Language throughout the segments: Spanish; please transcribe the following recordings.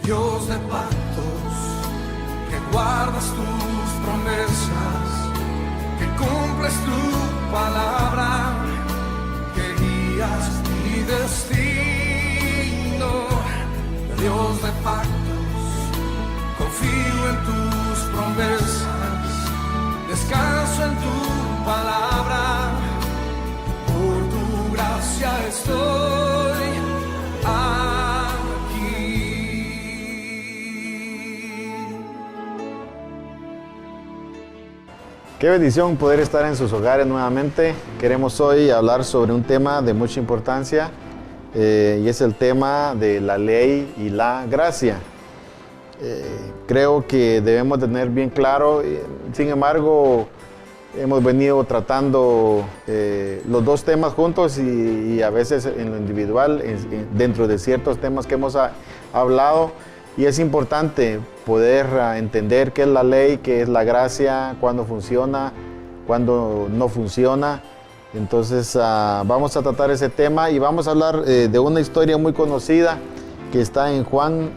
Dios de pactos, que guardas tus promesas, que cumples tu palabra, que guías mi destino. Dios de pactos, confío en tus promesas, descanso en tu palabra, por tu gracia estoy aquí. Qué bendición poder estar en sus hogares nuevamente. Queremos hoy hablar sobre un tema de mucha importancia y es el tema de la ley y la gracia. Creo que debemos tener bien claro, sin embargo, hemos venido tratando los dos temas juntos y a veces en lo individual, dentro de ciertos temas que hemos hablado, y es importante poder entender qué es la ley, qué es la gracia, cuándo funciona, cuándo no funciona. Entonces vamos a tratar ese tema y vamos a hablar de una historia muy conocida que está en Juan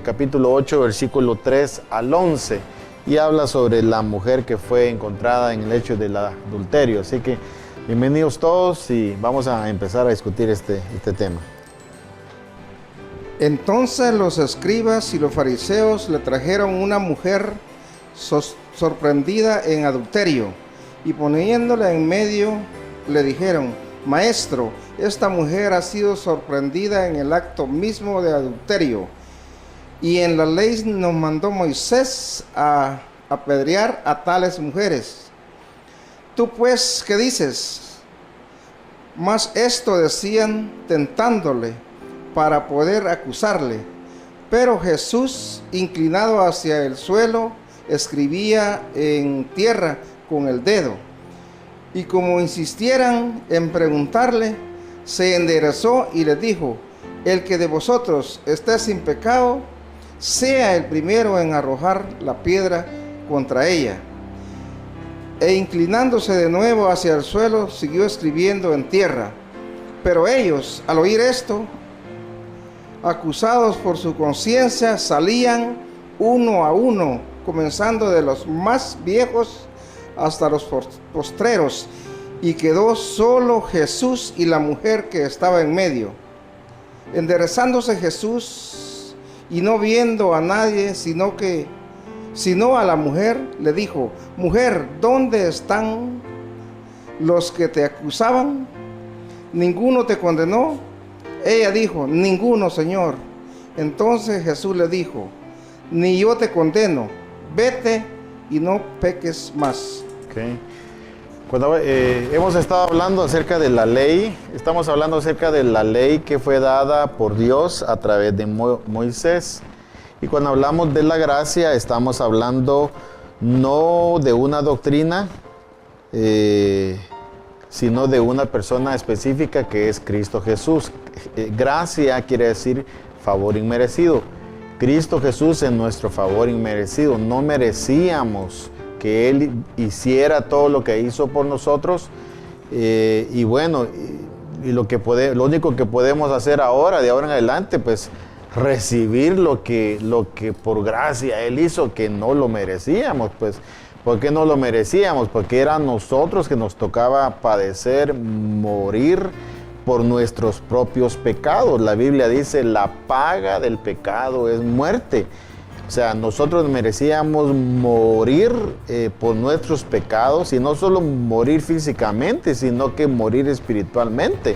capítulo 8, versículo 3 al 11, y habla sobre la mujer que fue encontrada en el hecho del adulterio. Así que bienvenidos todos y vamos a empezar a discutir este tema. Entonces los escribas y los fariseos le trajeron una mujer sorprendida en adulterio, y poniéndola en medio le dijeron: Maestro, esta mujer ha sido sorprendida en el acto mismo de adulterio, y en la ley nos mandó Moisés a apedrear a tales mujeres. Tú pues, ¿qué dices? Mas esto decían tentándole para poder acusarle. Pero Jesús, inclinado hacia el suelo, escribía en tierra con el dedo. Y como insistieran en preguntarle, se enderezó y les dijo: El que de vosotros esté sin pecado, sea el primero en arrojar la piedra contra ella. E inclinándose de nuevo hacia el suelo, siguió escribiendo en tierra. Pero ellos, al oír esto, acusados por su conciencia, salían uno a uno, comenzando de los más viejos hasta los postreros, y quedó solo Jesús y la mujer que estaba en medio. Enderezándose Jesús y no viendo a nadie sino a la mujer, le dijo: Mujer, ¿dónde están los que te acusaban? ¿Ninguno te condenó? Ella dijo: Ninguno, Señor. Entonces Jesús le dijo: Ni yo te condeno, vete y no peques más. Okay. Cuando hemos estado hablando acerca de la ley, estamos hablando acerca de la ley que fue dada por Dios a través de Moisés. Y cuando hablamos de la gracia, estamos hablando no de una doctrina, sino de una persona específica que es Cristo Jesús. Gracia quiere decir favor inmerecido. Cristo Jesús es nuestro favor inmerecido. No merecíamos que Él hiciera todo lo que hizo por nosotros. Y bueno, lo único que podemos hacer ahora, de ahora en adelante, pues recibir lo que por gracia Él hizo, que no lo merecíamos, pues. ¿Por qué no lo merecíamos? Porque era a nosotros que nos tocaba padecer, morir por nuestros propios pecados. La Biblia dice: la paga del pecado es muerte. O sea, nosotros merecíamos morir por nuestros pecados, y no solo morir físicamente, sino que morir espiritualmente.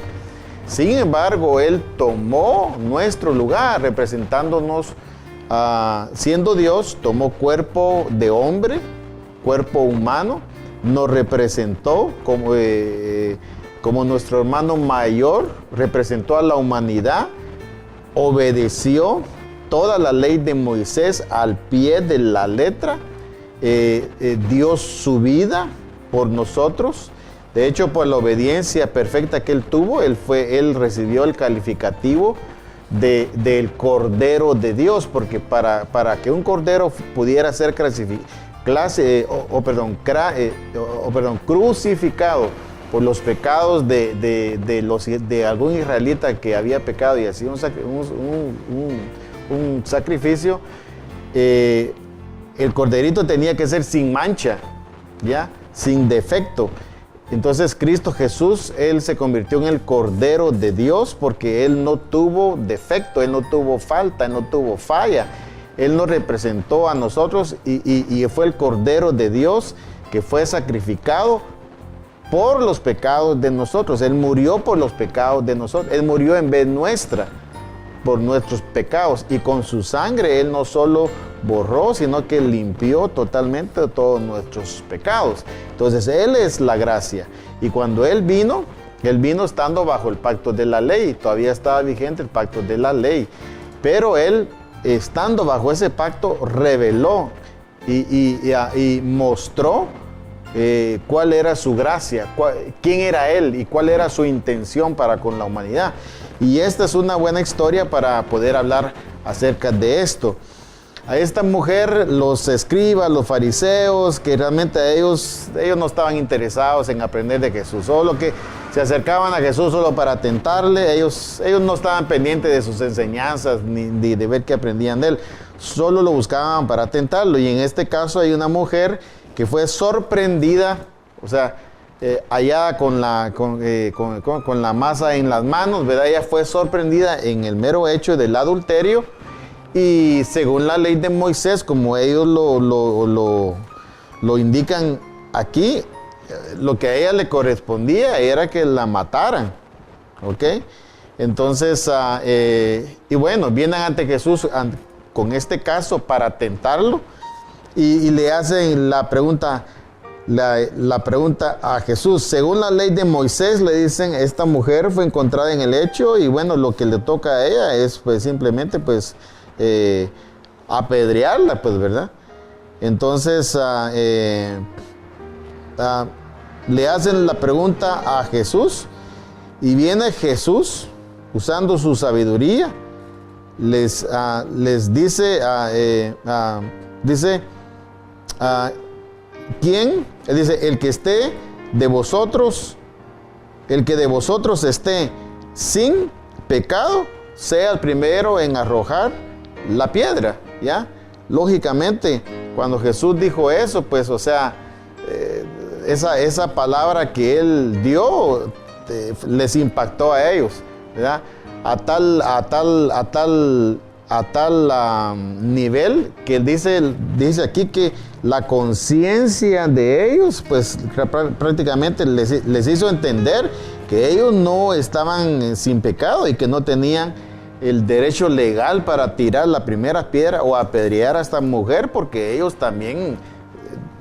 Sin embargo, Él tomó nuestro lugar, representándonos, siendo Dios, tomó cuerpo de hombre, cuerpo humano, nos representó como nuestro hermano mayor, representó a la humanidad, obedeció toda la ley de Moisés al pie de la letra, dio su vida por nosotros. De hecho, por la obediencia perfecta que Él tuvo, Él recibió el calificativo del Cordero de Dios, porque para que un Cordero pudiera ser crucificado por los pecados de algún israelita que había pecado y hacía un sacrificio, el corderito tenía que ser sin mancha, ¿ya? Sin defecto. Entonces Cristo Jesús, Él se convirtió en el Cordero de Dios porque Él no tuvo defecto, Él no tuvo falta, Él no tuvo falla. Él nos representó a nosotros y fue el Cordero de Dios que fue sacrificado por los pecados de nosotros. Él murió por los pecados de nosotros. Él murió en vez nuestra, por nuestros pecados. Y con su sangre Él no solo borró, sino que limpió totalmente todos nuestros pecados. Entonces Él es la gracia. Y cuando Él vino estando bajo el pacto de la ley. Todavía estaba vigente el pacto de la ley. Pero Él, estando bajo ese pacto, reveló y mostró cuál era su gracia, quién era Él y cuál era su intención para con la humanidad. Y esta es una buena historia para poder hablar acerca de esto. A esta mujer, los escribas, los fariseos, que realmente ellos no estaban interesados en aprender de Jesús, solo que se acercaban a Jesús solo para tentarle. Ellos no estaban pendientes de sus enseñanzas ni de ver qué aprendían de Él, solo lo buscaban para tentarlo. Y en este caso hay una mujer que fue sorprendida, o sea, allá con la masa en las manos, ¿verdad? Ella fue sorprendida en el mero hecho del adulterio. Y según la ley de Moisés, como ellos lo indican aquí, lo que a ella le correspondía era que la mataran, ¿ok? Entonces, y bueno, vienen ante Jesús con este caso para tentarlo y le hacen la pregunta a Jesús. Según la ley de Moisés, le dicen, esta mujer fue encontrada en el hecho y bueno, lo que le toca a ella es pues simplemente pues apedrearla, pues, ¿verdad? Entonces le hacen la pregunta a Jesús y viene Jesús usando su sabiduría, les dice, ¿quién? Él dice, el que de vosotros esté sin pecado, sea el primero en arrojar la piedra, ¿ya? Lógicamente, cuando Jesús dijo eso, pues, o sea, esa palabra que Él dio les impactó a ellos, ¿verdad? A tal nivel que Él dice aquí que la conciencia de ellos, pues, prácticamente les hizo entender que ellos no estaban sin pecado y que no tenían el derecho legal para tirar la primera piedra o apedrear a esta mujer, porque ellos también,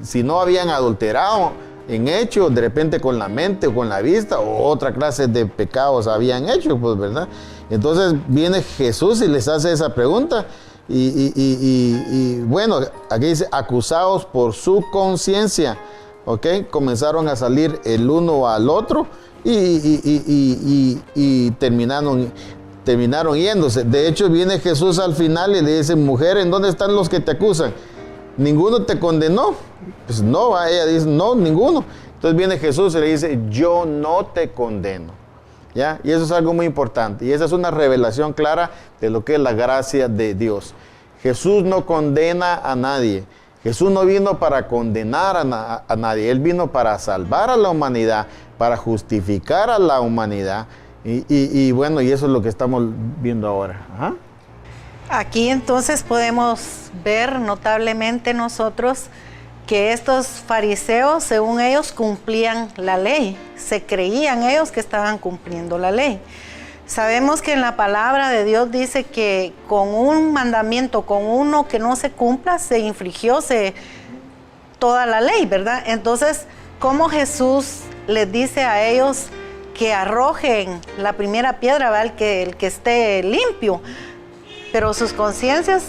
si no habían adulterado en hecho, de repente con la mente o con la vista, o otra clase de pecados habían hecho, pues, ¿verdad? Entonces viene Jesús y les hace esa pregunta y bueno, aquí dice, acusados por su conciencia, ¿ok? Comenzaron a salir el uno al otro y terminaron yéndose. De hecho, viene Jesús al final y le dice, mujer, ¿en dónde están los que te acusan? ¿Ninguno te condenó? Pues no, ella dice, no, ninguno. Entonces viene Jesús y le dice, yo no te condeno, ¿ya? Y eso es algo muy importante. Y esa es una revelación clara de lo que es la gracia de Dios. Jesús no condena a nadie. Jesús no vino para condenar a nadie. Él vino para salvar a la humanidad, para justificar a la humanidad. Y bueno, y eso es lo que estamos viendo ahora. Ajá. Aquí entonces podemos ver notablemente nosotros que estos fariseos, según ellos, cumplían la ley. Se creían ellos que estaban cumpliendo la ley. Sabemos que en la palabra de Dios dice que con un mandamiento, con uno que no se cumpla, se infringió toda la ley, ¿verdad? Entonces, ¿cómo Jesús les dice a ellos que arrojen la primera piedra, ¿verdad? El que esté limpio? Pero sus conciencias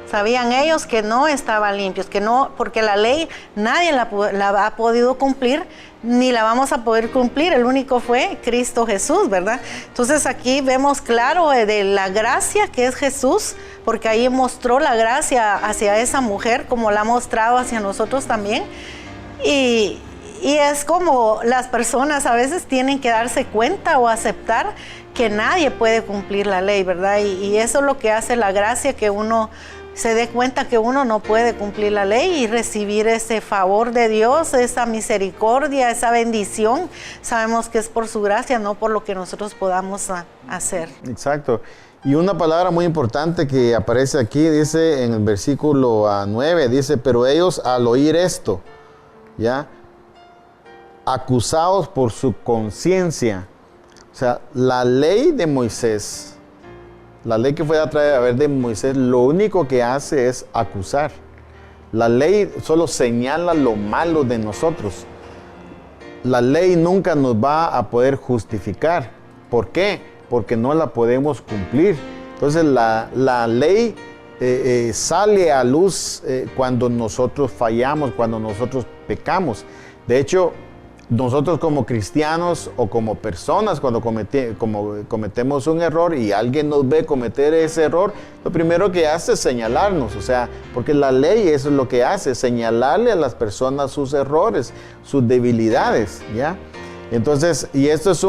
sabían ellos que no estaban limpios, que no, porque la ley nadie la ha podido cumplir, ni la vamos a poder cumplir. El único fue Cristo Jesús, ¿verdad? Entonces aquí vemos claro de la gracia que es Jesús, porque ahí mostró la gracia hacia esa mujer, como la ha mostrado hacia nosotros también. Y Y es como las personas a veces tienen que darse cuenta o aceptar que nadie puede cumplir la ley, ¿verdad? Y eso es lo que hace la gracia, que uno se dé cuenta que uno no puede cumplir la ley y recibir ese favor de Dios, esa misericordia, esa bendición. Sabemos que es por su gracia, no por lo que nosotros podamos hacer. Exacto. Y una palabra muy importante que aparece aquí, dice en el versículo 9, dice, pero ellos al oír esto, ¿ya? Acusados por su conciencia. O sea, la ley de Moisés, la ley que fue a través de Moisés, lo único que hace es acusar. La ley solo señala lo malo de nosotros. La ley nunca nos va a poder justificar. ¿Por qué? Porque no la podemos cumplir. Entonces la ley sale a luz cuando nosotros fallamos, cuando nosotros pecamos. De hecho, nosotros como cristianos o como personas, cuando cometemos un error y alguien nos ve cometer ese error, lo primero que hace es señalarnos, o sea, porque la ley eso es lo que hace, señalarle a las personas sus errores, sus debilidades, ¿ya? Entonces, y esto es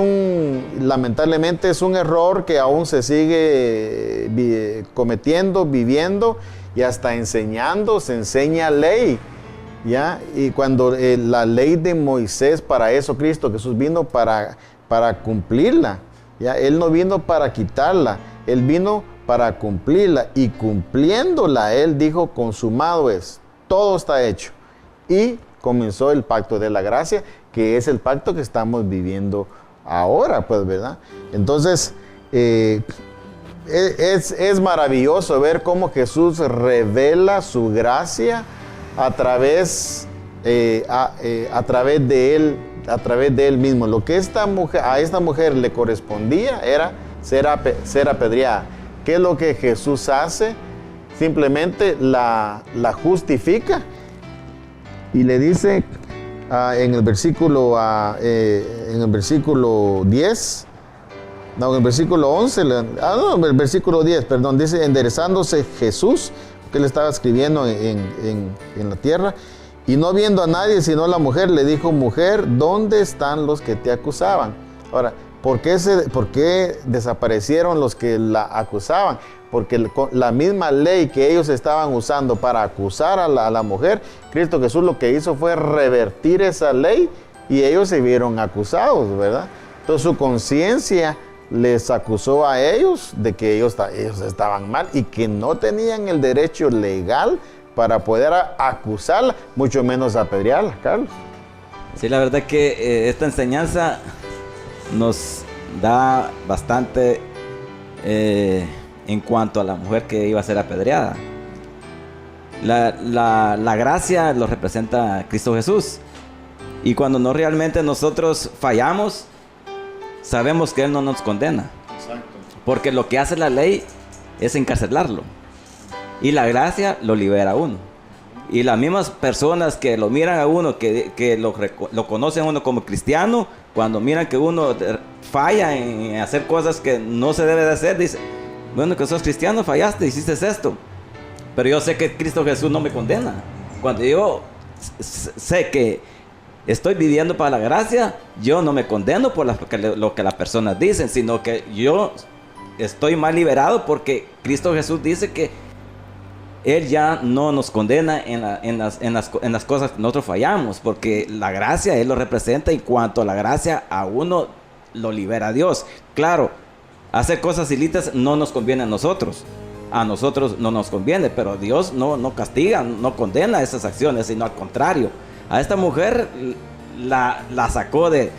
lamentablemente es un error que aún se sigue cometiendo, viviendo y hasta enseñando, se enseña ley. ¿Ya? Y cuando la ley de Moisés, para eso Cristo Jesús vino para cumplirla, ¿ya? Él no vino para quitarla, Él vino para cumplirla, y cumpliéndola, Él dijo, consumado es, todo está hecho. Y comenzó el pacto de la gracia, que es el pacto que estamos viviendo ahora, pues, ¿verdad? Entonces, es maravilloso ver cómo Jesús revela su gracia a través de él mismo. Lo que a esta mujer le correspondía era ser apedreada. ¿Qué es lo que Jesús hace? Simplemente la justifica y le dice en el versículo 10, no, en el versículo 11, en el versículo 10, perdón, dice, enderezándose Jesús, que él estaba escribiendo en la tierra, y no viendo a nadie sino a la mujer, le dijo, mujer, ¿dónde están los que te acusaban? Ahora, ¿por qué desaparecieron los que la acusaban? Porque la misma ley que ellos estaban usando para acusar a la mujer, Cristo Jesús lo que hizo fue revertir esa ley y ellos se vieron acusados, ¿verdad? Entonces su conciencia les acusó a ellos de que ellos estaban mal y que no tenían el derecho legal para poder acusarla, mucho menos apedrearla, Carlos. Sí, la verdad que esta enseñanza nos da bastante en cuanto a la mujer que iba a ser apedreada. La gracia lo representa Cristo Jesús, y cuando no realmente nosotros fallamos, sabemos que Él no nos condena. Exacto. Porque lo que hace la ley es encarcelarlo. Y la gracia lo libera a uno. Y las mismas personas que lo miran a uno, que lo conocen a uno como cristiano, cuando miran que uno falla en hacer cosas que no se debe de hacer, dice, bueno, que sos cristiano, fallaste, hiciste esto. Pero yo sé que Cristo Jesús no me condena. Cuando yo sé que estoy viviendo para la gracia, yo no me condeno por lo que las personas dicen, sino que yo estoy más liberado porque Cristo Jesús dice que Él ya no nos condena en las cosas que nosotros fallamos, porque la gracia Él lo representa, y cuanto a la gracia a uno lo libera Dios. Claro, hacer cosas ilícitas no nos conviene a nosotros no nos conviene, pero Dios no castiga, no condena esas acciones, sino al contrario. A esta mujer la sacó de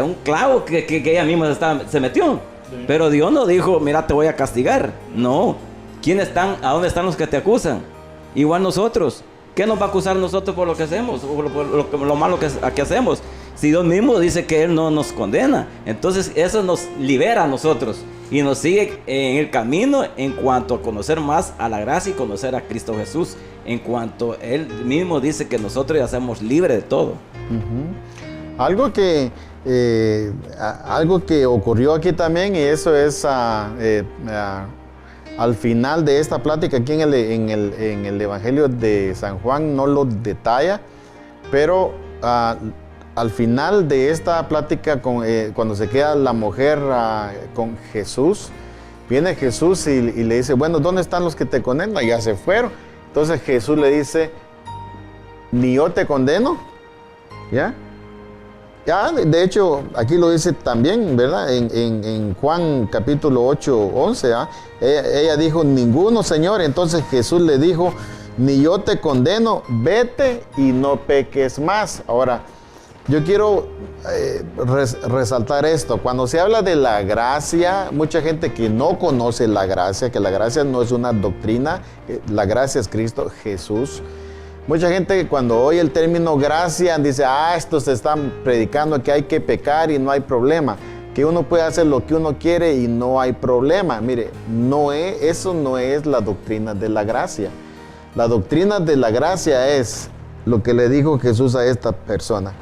un clavo que ella misma se metió. Sí. Pero Dios no dijo, mira, te voy a castigar. No. ¿A dónde están los que te acusan? Igual nosotros. ¿Qué nos va a acusar nosotros por lo que hacemos? O por lo malo que hacemos. Si Dios mismo dice que Él no nos condena. Entonces eso nos libera a nosotros y nos sigue en el camino en cuanto a conocer más a la gracia y conocer a Cristo Jesús, en cuanto Él mismo dice que nosotros ya somos libres de todo. Uh-huh. Algo que ocurrió aquí también, y eso es al final de esta plática aquí en el Evangelio de San Juan, no lo detalla, pero al final de esta plática, cuando se queda la mujer con Jesús, viene Jesús y le dice, bueno, ¿dónde están los que te condenan? Ya se fueron. Entonces Jesús le dice, ni yo te condeno, ¿ya? Ya, de hecho, aquí lo dice también, ¿verdad? En Juan capítulo 8, 11, ella dijo, ninguno, Señor. Entonces Jesús le dijo, ni yo te condeno, vete y no peques más. Ahora, yo quiero resaltar esto. Cuando se habla de la gracia, mucha gente que no conoce la gracia, que la gracia no es una doctrina, la gracia es Cristo Jesús. Mucha gente cuando oye el término gracia dice, estos están predicando que hay que pecar y no hay problema, que uno puede hacer lo que uno quiere y no hay problema. Mire, eso no es la doctrina de la gracia. La doctrina de la gracia es lo que le dijo Jesús a esta persona.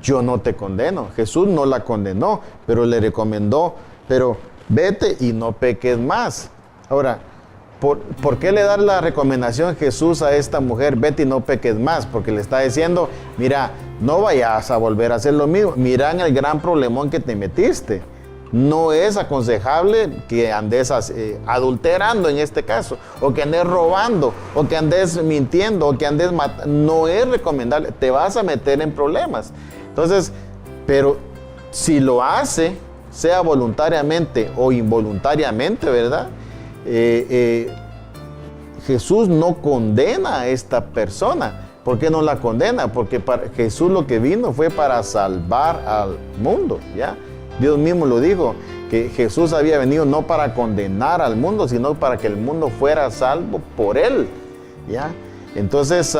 Yo no te condeno. Jesús no la condenó, pero le recomendó, pero vete y no peques más. Ahora, ¿por qué le da la recomendación Jesús a esta mujer? Vete y no peques más, porque le está diciendo, mira, no vayas a volver a hacer lo mismo. Mira en el gran problemón que te metiste. No es aconsejable que andes adulterando en este caso, o que andes robando, o que andes mintiendo, o que andes matando. No es recomendable, te vas a meter en problemas. Entonces, pero si lo hace, sea voluntariamente o involuntariamente, ¿verdad? Jesús no condena a esta persona. ¿Por qué no la condena? Porque Jesús lo que vino fue para salvar al mundo, ¿ya? Dios mismo lo dijo, que Jesús había venido no para condenar al mundo, sino para que el mundo fuera salvo por él, ¿ya? Entonces,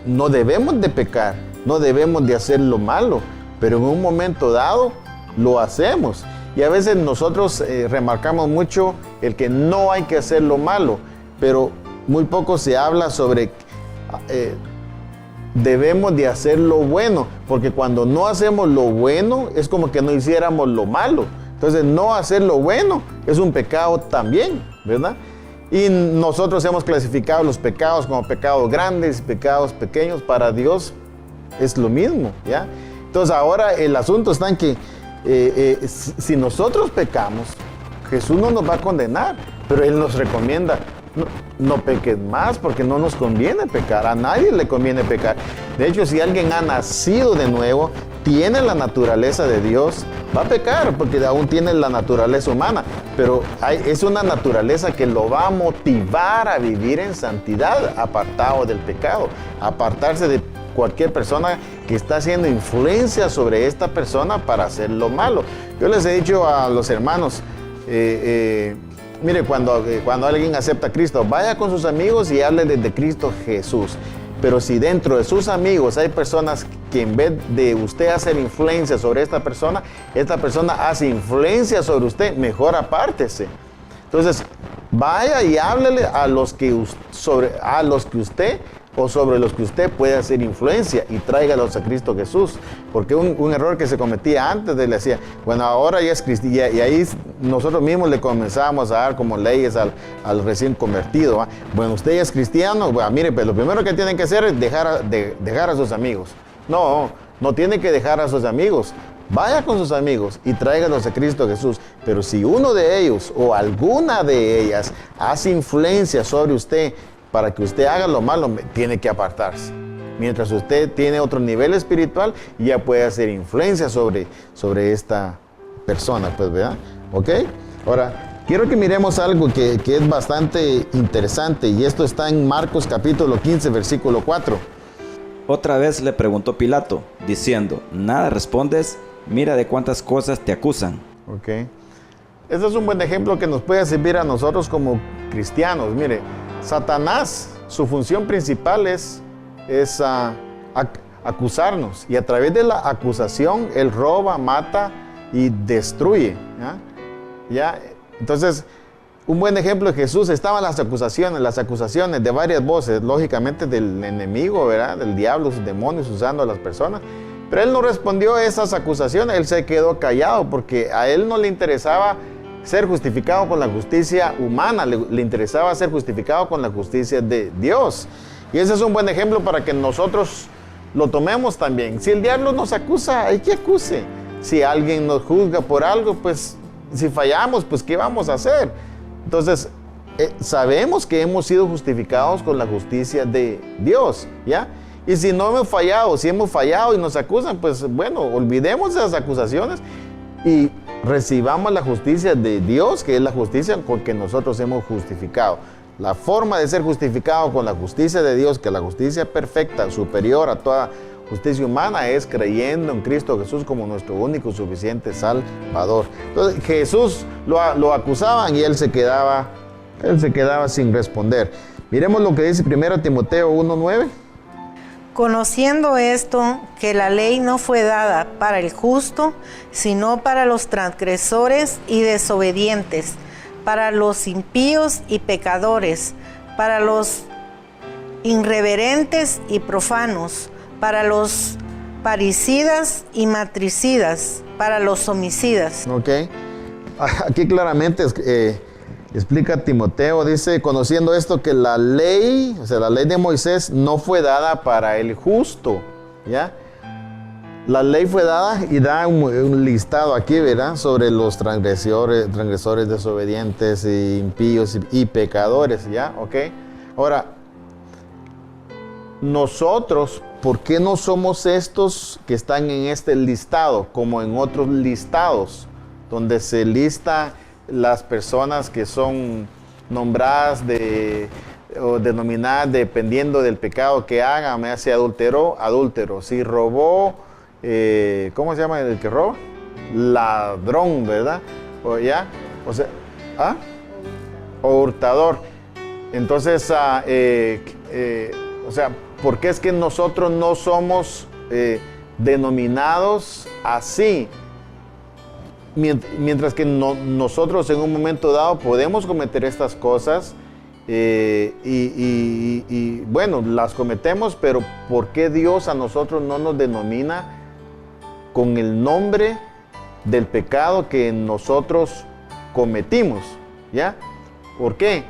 no debemos de pecar, no debemos de hacer lo malo, pero en un momento dado lo hacemos. Y a veces nosotros remarcamos mucho el que no hay que hacer lo malo, pero muy poco se habla sobre debemos de hacer lo bueno, porque cuando no hacemos lo bueno es como que no hiciéramos lo malo. Entonces no hacer lo bueno es un pecado también, ¿verdad? Y nosotros hemos clasificado los pecados como pecados grandes y pecados pequeños. Para Dios es lo mismo, ¿ya? Entonces ahora el asunto está en que si nosotros pecamos, Jesús no nos va a condenar, pero Él nos recomienda, no peques más, porque no nos conviene pecar, a nadie le conviene pecar. De hecho, si alguien ha nacido de nuevo, tiene la naturaleza de Dios, va a pecar, porque aún tiene la naturaleza humana, pero es una naturaleza que lo va a motivar a vivir en santidad, apartado del pecado, apartarse de cualquier persona que está haciendo influencia sobre esta persona para hacer lo malo. Yo les he dicho a los hermanos, mire, cuando alguien acepta a Cristo, vaya con sus amigos y hable de Cristo Jesús. Pero si dentro de sus amigos hay personas que en vez de usted hacer influencia sobre esta persona hace influencia sobre usted, mejor apártese. Entonces, vaya y háblele sobre los que usted puede hacer influencia y tráigalos a Cristo Jesús. Porque un error que se cometía antes, le decía, bueno, ahora ya es cristiano, y ahí nosotros mismos le comenzábamos a dar como leyes al recién convertido, ¿va? Bueno, usted ya es cristiano, bueno, mire, pues lo primero que tienen que hacer es dejar a sus amigos. No tiene que dejar a sus amigos. Vaya con sus amigos y tráigalos a Cristo Jesús. Pero si uno de ellos o alguna de ellas hace influencia sobre usted para que usted haga lo malo, tiene que apartarse. Mientras usted tiene otro nivel espiritual, ya puede hacer influencia sobre esta persona, pues, ¿verdad? ¿Ok? Ahora, quiero que miremos algo que es bastante interesante, y esto está en Marcos capítulo 15, versículo 4. Otra vez le preguntó Pilato, diciendo, ¿nada respondes? Mira de cuántas cosas te acusan. Ok. Este es un buen ejemplo que nos puede servir a nosotros como cristianos. Mire, Satanás, su función principal es acusarnos, y a través de la acusación él roba, mata y destruye, ¿ya? Entonces, un buen ejemplo de Jesús estaban las acusaciones de varias voces, lógicamente del enemigo, ¿verdad? Del diablo, sus demonios usando a las personas, pero él no respondió a esas acusaciones, él se quedó callado porque a él no le interesaba ser justificado con la justicia humana, le interesaba ser justificado con la justicia de Dios. Y ese es un buen ejemplo para que nosotros lo tomemos también. Si el diablo nos acusa, hay que acuse. Si alguien nos juzga por algo, pues si fallamos, pues ¿qué vamos a hacer? Entonces, sabemos que hemos sido justificados con la justicia de Dios, ¿ya? Y si no hemos fallado, si hemos fallado y nos acusan, pues bueno, olvidemos esas acusaciones y recibamos la justicia de Dios, que es la justicia con que nosotros hemos justificado. La forma de ser justificado con la justicia de Dios, que es la justicia perfecta, superior a toda justicia humana, es creyendo en Cristo Jesús como nuestro único y suficiente Salvador. Entonces Jesús lo acusaban y él se quedaba sin responder. Miremos lo que dice 1 Timoteo 1:9. Conociendo esto, que la ley no fue dada para el justo, sino para los transgresores y desobedientes, para los impíos y pecadores, para los irreverentes y profanos, para los parricidas y matricidas, para los homicidas. Ok. Aquí claramente explica Timoteo, dice, conociendo esto, que la ley, o sea, la ley de Moisés no fue dada para el justo, ¿ya? La ley fue dada y da un listado aquí, ¿verdad? Sobre los transgresores desobedientes, y impíos y pecadores, ¿ya? ¿Ok? Ahora, nosotros, ¿por qué no somos estos que están en este listado, como en otros listados, donde se lista las personas que son nombradas o denominadas dependiendo del pecado que hagan? Si adulteró, adúltero. Si robó, ¿cómo se llama el que roba? Ladrón, ¿verdad? O hurtador. Entonces, ¿por qué es que nosotros no somos denominados así? Mientras que nosotros en un momento dado podemos cometer estas cosas y bueno, las cometemos, pero ¿por qué Dios a nosotros no nos denomina con el nombre del pecado que nosotros cometimos? ¿Ya? ¿Por qué?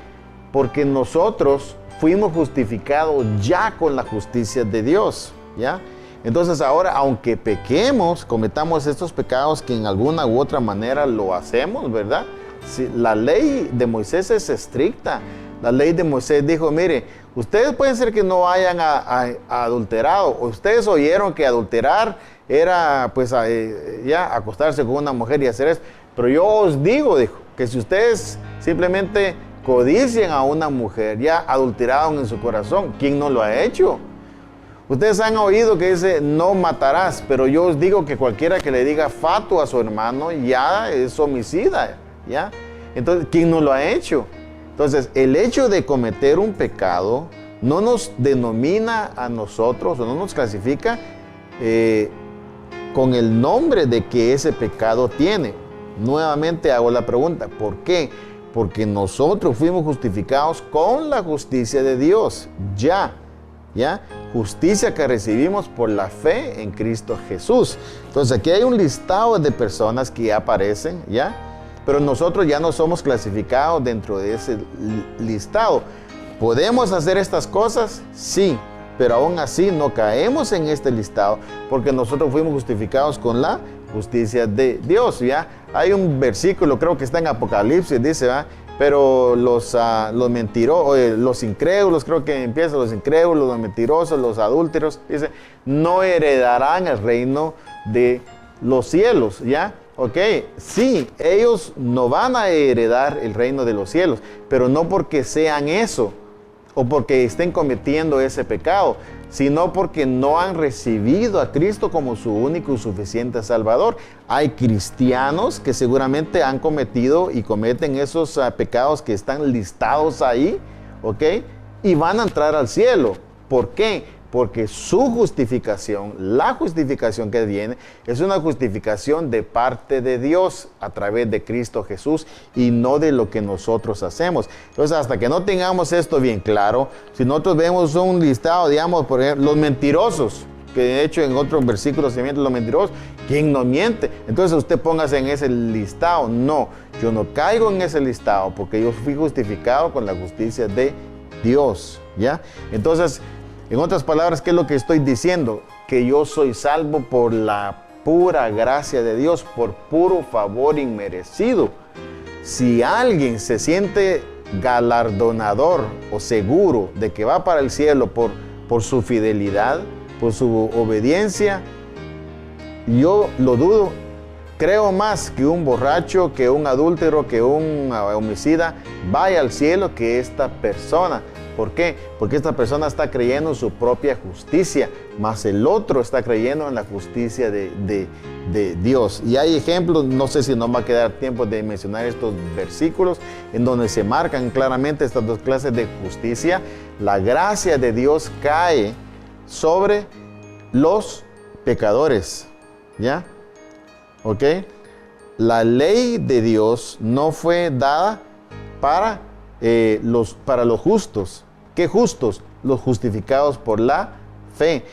Porque nosotros fuimos justificados ya con la justicia de Dios, ¿ya? Entonces ahora, aunque pequemos, cometamos estos pecados que en alguna u otra manera lo hacemos, ¿verdad? Si, la ley de Moisés es estricta. La ley de Moisés dijo, mire, ustedes pueden ser que no hayan adulterado. Ustedes oyeron que adulterar era, pues, ya acostarse con una mujer y hacer eso. Pero yo os digo, dijo, que si ustedes simplemente codician a una mujer, ya adulteraron en su corazón, ¿quién no lo ha hecho? Ustedes han oído que dice, no matarás, pero yo os digo que cualquiera que le diga fatuo a su hermano ya es homicida, ¿ya? Entonces, ¿quién no lo ha hecho? Entonces, el hecho de cometer un pecado no nos denomina a nosotros o no nos clasifica con el nombre de que ese pecado tiene. Nuevamente hago la pregunta, ¿por qué? Porque nosotros fuimos justificados con la justicia de Dios, ¿ya? Justicia que recibimos por la fe en Cristo Jesús. Entonces aquí hay un listado de personas que aparecen, ¿ya? Pero nosotros ya no somos clasificados dentro de ese listado. ¿Podemos hacer estas cosas? Sí, pero aún así no caemos en este listado porque nosotros fuimos justificados con la justicia de Dios, ¿ya? Hay un versículo, creo que está en Apocalipsis, dice, ¿va? Pero los mentirosos, los incrédulos, creo que empieza, los incrédulos, los mentirosos, los adúlteros, dice, no heredarán el reino de los cielos, ¿ya? Ok, sí, ellos no van a heredar el reino de los cielos, pero no porque sean eso, o porque estén cometiendo ese pecado, sino porque no han recibido a Cristo como su único y suficiente Salvador. Hay cristianos que seguramente han cometido y cometen esos pecados que están listados ahí, ¿ok? Y van a entrar al cielo. ¿Por qué? Porque su justificación, la justificación que viene, es una justificación de parte de Dios a través de Cristo Jesús y no de lo que nosotros hacemos. Entonces, hasta que no tengamos esto bien claro, si nosotros vemos un listado, digamos, por ejemplo, los mentirosos, que de hecho en otros versículos se mienten los mentirosos, ¿quién no miente? Entonces usted póngase en ese listado. No, yo no caigo en ese listado porque yo fui justificado con la justicia de Dios, ¿ya? Entonces, En otras palabras, ¿qué es lo que estoy diciendo? Que yo soy salvo por la pura gracia de Dios, por puro favor inmerecido. Si alguien se siente galardonador o seguro de que va para el cielo por su fidelidad, por su obediencia, yo lo dudo. Creo más que un borracho, que un adúltero, que un homicida vaya al cielo que esta persona. ¿Por qué? Porque esta persona está creyendo en su propia justicia, más el otro está creyendo en la justicia de Dios. Y hay ejemplos, no sé si nos va a quedar tiempo de mencionar estos versículos, en donde se marcan claramente estas dos clases de justicia. La gracia de Dios cae sobre los pecadores, ¿ya? ¿Ok? La ley de Dios no fue dada para los justos. ¿Qué justos? Los justificados por la fe.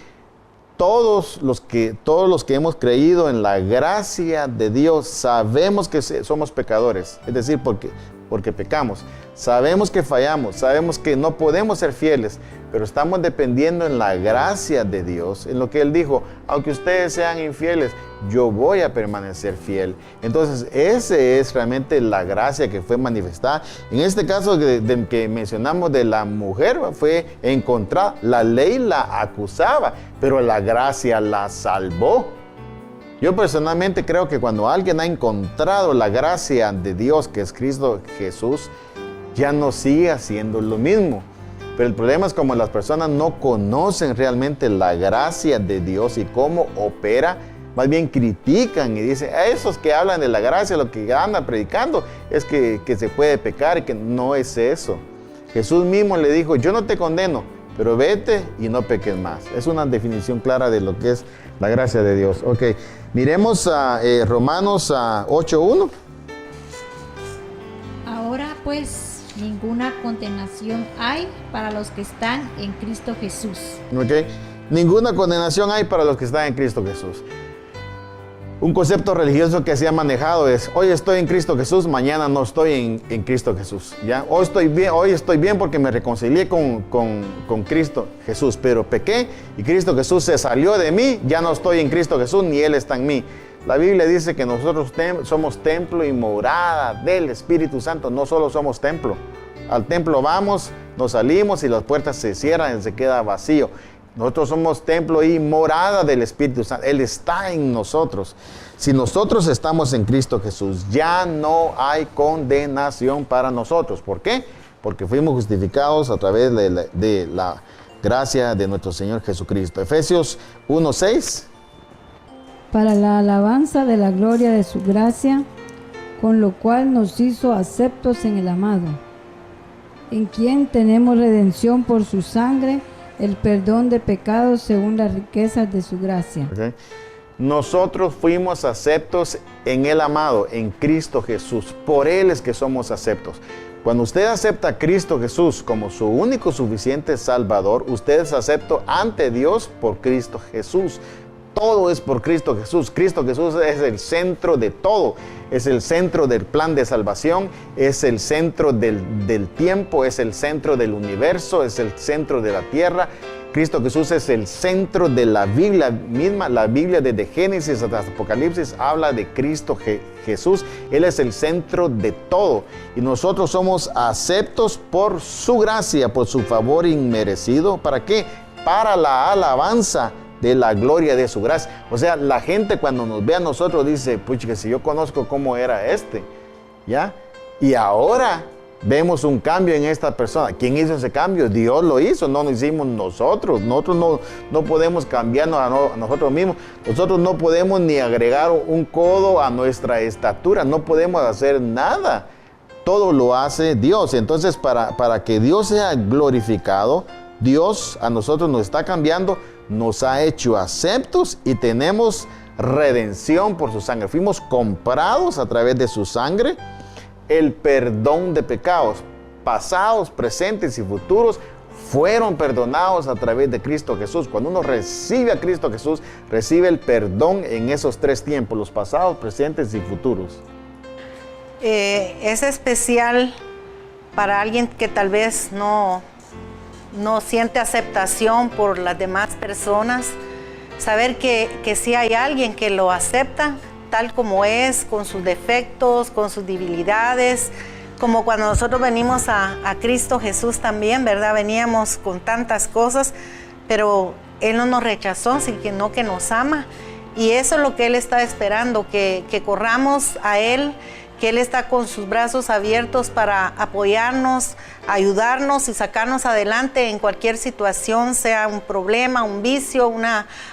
Todos los que hemos creído en la gracia de Dios sabemos que somos pecadores, es decir, porque pecamos. Sabemos que fallamos, sabemos que no podemos ser fieles, pero estamos dependiendo en la gracia de Dios, en lo que Él dijo: aunque ustedes sean infieles, yo voy a permanecer fiel. Entonces, esa es realmente la gracia que fue manifestada. En este caso que mencionamos de la mujer, fue encontrada. La ley la acusaba, pero la gracia la salvó. Yo personalmente creo que cuando alguien ha encontrado la gracia de Dios, que es Cristo Jesús, ya no sigue haciendo lo mismo. Pero el problema es como las personas no conocen realmente la gracia de Dios y cómo opera, más bien critican y dicen: a esos que hablan de la gracia, lo que andan predicando es que se puede pecar, y que no es eso. Jesús mismo le dijo: yo no te condeno, pero vete y no peques más. Es una definición clara de lo que es la gracia de Dios. Ok, miremos a Romanos 8:1. Ahora pues ninguna condenación hay para los que están en Cristo Jesús. Ok, ninguna condenación hay para los que están en Cristo Jesús. Un concepto religioso que se ha manejado es: hoy estoy en Cristo Jesús, mañana no estoy en Cristo Jesús. ¿Ya? Hoy estoy bien porque me reconcilié con Cristo Jesús, pero pequé y Cristo Jesús se salió de mí, ya no estoy en Cristo Jesús ni Él está en mí. La Biblia dice que nosotros somos templo y morada del Espíritu Santo. No solo somos templo. Al templo vamos, nos salimos y las puertas se cierran y se queda vacío. Nosotros somos templo y morada del Espíritu Santo. Él está en nosotros. Si nosotros estamos en Cristo Jesús, ya no hay condenación para nosotros. ¿Por qué? Porque fuimos justificados a través de la gracia de nuestro Señor Jesucristo. Efesios 1:6. Para la alabanza de la gloria de su gracia, con lo cual nos hizo aceptos en el amado, en quien tenemos redención por su sangre, el perdón de pecados según las riquezas de su gracia. Okay. Nosotros fuimos aceptos en el amado, en Cristo Jesús. Por Él es que somos aceptos. Cuando usted acepta a Cristo Jesús como su único suficiente Salvador, usted es acepto ante Dios por Cristo Jesús. Todo es por Cristo Jesús. Cristo Jesús es el centro de todo. Es el centro del plan de salvación, es el centro del tiempo, es el centro del universo, es el centro de la tierra. Cristo Jesús es el centro de la Biblia misma. La Biblia desde Génesis hasta Apocalipsis habla de Cristo Jesús. Él es el centro de todo. Y nosotros somos aceptos por su gracia, por su favor inmerecido. ¿Para qué? Para la alabanza de la gloria de su gracia. O sea, la gente cuando nos ve a nosotros dice: pucha, que si yo conozco cómo era ¿ya? Y ahora vemos un cambio en esta persona. ¿Quién hizo ese cambio? Dios lo hizo, no lo hicimos nosotros. Nosotros no podemos cambiarnos a nosotros mismos. Nosotros no podemos ni agregar un codo a nuestra estatura. No podemos hacer nada. Todo lo hace Dios. Entonces, para que Dios sea glorificado, Dios a nosotros nos está cambiando, nos ha hecho aceptos y tenemos redención por su sangre. Fuimos comprados a través de su sangre, el perdón de pecados pasados, presentes y futuros fueron perdonados a través de Cristo Jesús. Cuando uno recibe a Cristo Jesús, recibe el perdón en esos tres tiempos, los pasados, presentes y futuros. Es especial para alguien que tal vez no no siente aceptación por las demás personas, saber que sí hay alguien que lo acepta tal como es, con sus defectos, con sus debilidades, como cuando nosotros venimos a Cristo Jesús también, ¿verdad? Veníamos con tantas cosas, pero Él no nos rechazó, sino que nos ama. Y eso es lo que Él está esperando, que corramos a Él, que Él está con sus brazos abiertos para apoyarnos, ayudarnos y sacarnos adelante en cualquier situación, sea un problema, un vicio,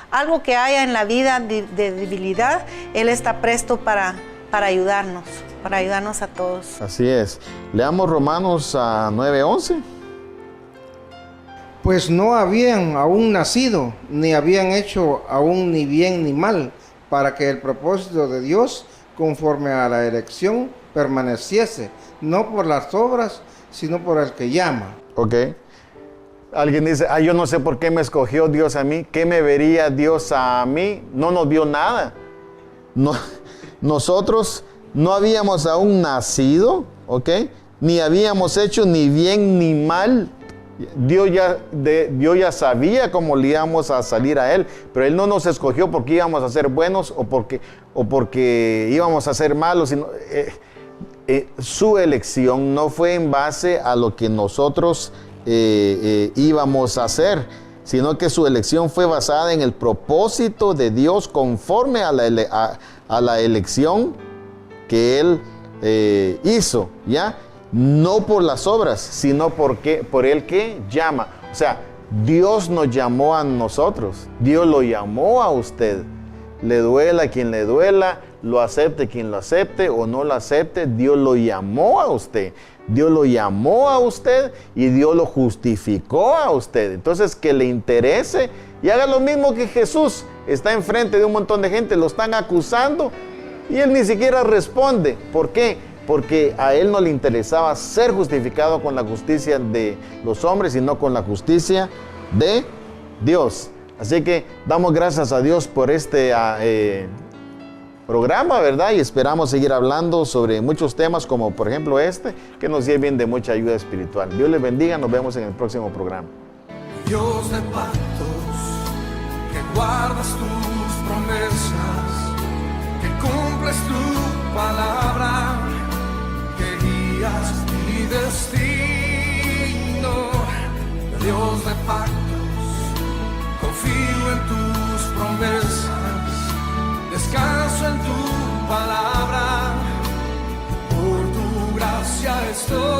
algo que haya en la vida de debilidad. Él está presto para ayudarnos a todos. Así es. Leamos Romanos 9:11. Pues no habían aún nacido, ni habían hecho aún ni bien ni mal, para que el propósito de Dios, conforme a la elección, permaneciese, no por las obras, sino por el que llama. Ok. Alguien dice, yo no sé por qué me escogió Dios a mí. ¿Qué me vería Dios a mí? No nos vio nada. No, nosotros no habíamos aún nacido, ¿ok? Ni habíamos hecho ni bien ni mal. Dios ya sabía cómo le íbamos a salir a Él, pero Él no nos escogió porque íbamos a ser buenos o porque íbamos a ser malos, sino su elección no fue en base a lo que nosotros íbamos a hacer, sino que su elección fue basada en el propósito de Dios conforme a la elección que Él hizo, ¿ya? No por las obras, sino por el que llama. O sea, Dios nos llamó a nosotros. Dios lo llamó a usted. Le duela a quien le duela, lo acepte quien lo acepte o no lo acepte. Dios lo llamó a usted. Dios lo llamó a usted y Dios lo justificó a usted. Entonces, que le interese y haga lo mismo que Jesús. Está enfrente de un montón de gente, lo están acusando y Él ni siquiera responde. ¿Por qué? Porque a Él no le interesaba ser justificado con la justicia de los hombres, sino con la justicia de Dios. Así que damos gracias a Dios por este programa, ¿verdad? Y esperamos seguir hablando sobre muchos temas, como por ejemplo que nos sirven de mucha ayuda espiritual. Dios les bendiga, nos vemos en el próximo programa. Dios de pactos, que guardas tus promesas, que cumples tu palabra, que guías mi destino. Dios de pactos, confío en tus promesas, descanso en tu palabra, por tu gracia estoy.